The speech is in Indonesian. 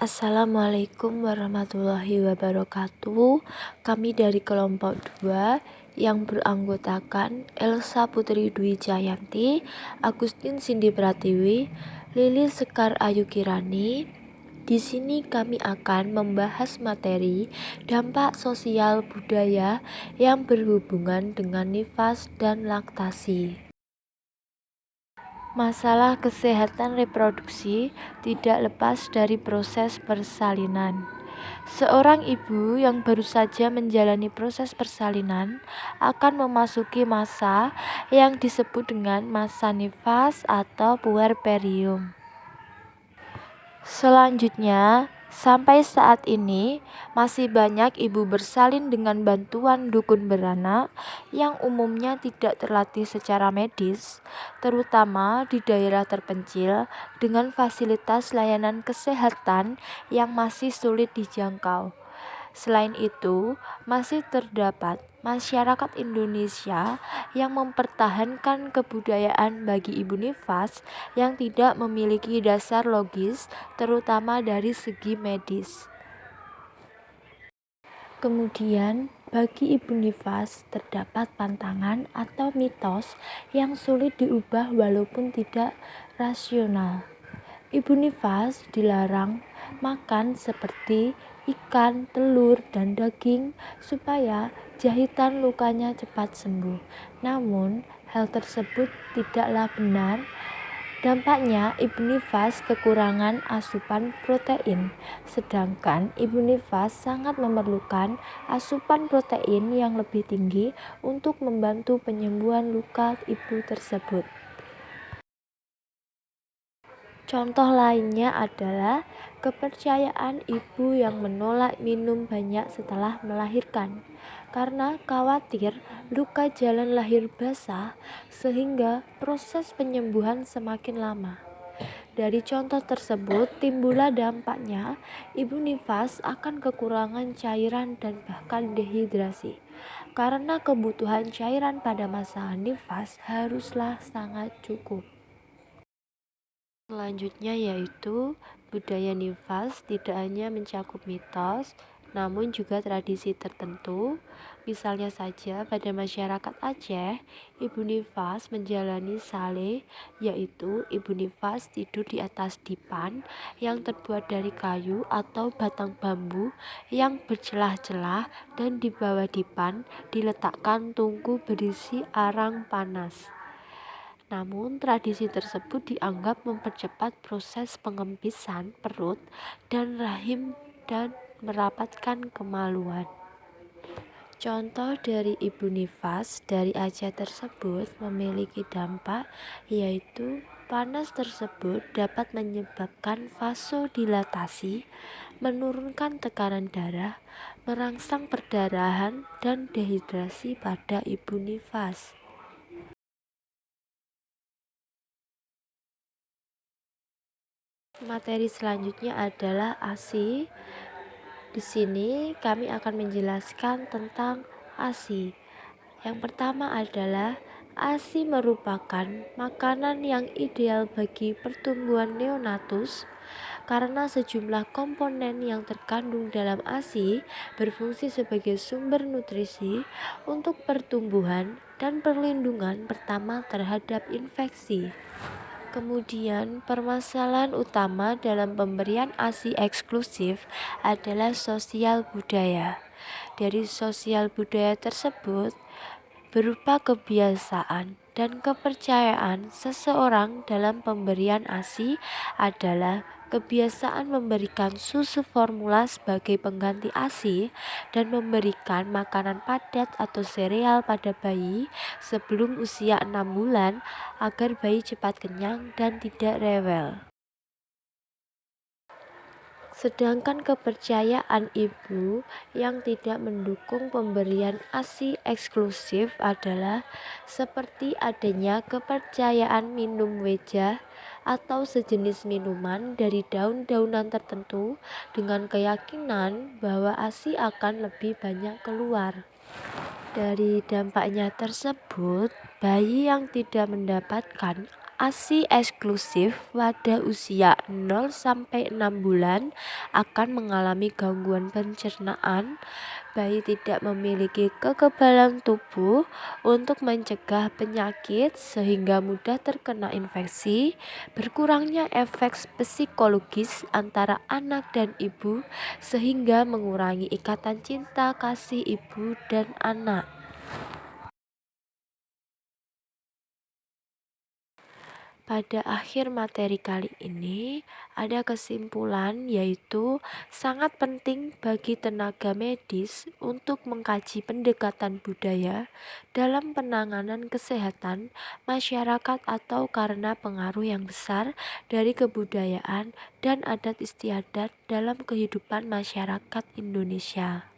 Assalamualaikum warahmatullahi wabarakatuh. Kami dari kelompok 2 yang beranggotakan Elsa Putri Dwi Jayanti, Agustin Cindy Pratiwi, Lili Sekar Ayu Kirani. Di sini kami akan membahas materi dampak sosial budaya yang berhubungan dengan nifas dan laktasi. Masalah kesehatan reproduksi tidak lepas dari proses persalinan. Seorang ibu yang baru saja menjalani proses persalinan akan memasuki masa yang disebut dengan masa nifas atau puerperium. Selanjutnya, sampai saat ini masih banyak ibu bersalin dengan bantuan dukun beranak yang umumnya tidak terlatih secara medis, terutama di daerah terpencil dengan fasilitas layanan kesehatan yang masih sulit dijangkau. Selain itu, masih terdapat masyarakat Indonesia yang mempertahankan kebudayaan bagi ibu nifas yang tidak memiliki dasar logis, terutama dari segi medis. Kemudian, bagi ibu nifas terdapat pantangan atau mitos yang sulit diubah walaupun tidak rasional. Ibu nifas dilarang makan seperti ikan, telur, dan daging supaya jahitan lukanya cepat sembuh. Namun, hal tersebut tidaklah benar. Dampaknya, ibu nifas kekurangan asupan protein, sedangkan ibu nifas sangat memerlukan asupan protein yang lebih tinggi untuk membantu penyembuhan luka ibu tersebut. Contoh lainnya adalah kepercayaan ibu yang menolak minum banyak setelah melahirkan karena khawatir luka jalan lahir basah sehingga proses penyembuhan semakin lama. Dari contoh tersebut timbullah dampaknya ibu nifas akan kekurangan cairan dan bahkan dehidrasi karena kebutuhan cairan pada masa nifas haruslah sangat cukup. Selanjutnya yaitu budaya nifas tidak hanya mencakup mitos, namun juga tradisi tertentu. Misalnya saja pada masyarakat Aceh, ibu nifas menjalani saleh, yaitu ibu nifas tidur di atas dipan yang terbuat dari kayu atau batang bambu yang bercelah-celah dan di bawah dipan diletakkan tungku berisi arang panas. Namun, tradisi tersebut dianggap mempercepat proses pengempisan perut dan rahim dan merapatkan kemaluan. Contoh dari ibu nifas dari Aceh tersebut memiliki dampak, yaitu panas tersebut dapat menyebabkan vasodilatasi, menurunkan tekanan darah, merangsang perdarahan, dan dehidrasi pada ibu nifas. Materi selanjutnya adalah ASI. Di sini kami akan menjelaskan tentang ASI. Yang pertama adalah ASI merupakan makanan yang ideal bagi pertumbuhan neonatus karena sejumlah komponen yang terkandung dalam ASI berfungsi sebagai sumber nutrisi untuk pertumbuhan dan perlindungan pertama terhadap infeksi. Kemudian, permasalahan utama dalam pemberian ASI eksklusif adalah sosial budaya. Dari sosial budaya tersebut berupa kebiasaan dan kepercayaan seseorang dalam pemberian ASI adalah kebiasaan memberikan susu formula sebagai pengganti ASI dan memberikan makanan padat atau sereal pada bayi sebelum usia 6 bulan agar bayi cepat kenyang dan tidak rewel. Sedangkan kepercayaan ibu yang tidak mendukung pemberian ASI eksklusif adalah seperti adanya kepercayaan minum wejah atau sejenis minuman dari daun-daunan tertentu dengan keyakinan bahwa ASI akan lebih banyak keluar. Dari dampaknya tersebut, bayi yang tidak mendapatkan ASI eksklusif pada usia 0-6 bulan akan mengalami gangguan pencernaan. Bayi tidak memiliki kekebalan tubuh untuk mencegah penyakit sehingga mudah terkena infeksi, berkurangnya efek psikologis antara anak dan ibu sehingga mengurangi ikatan cinta kasih ibu dan anak. Pada akhir materi kali ini ada kesimpulan, yaitu sangat penting bagi tenaga medis untuk mengkaji pendekatan budaya dalam penanganan kesehatan masyarakat atau karena pengaruh yang besar dari kebudayaan dan adat istiadat dalam kehidupan masyarakat Indonesia.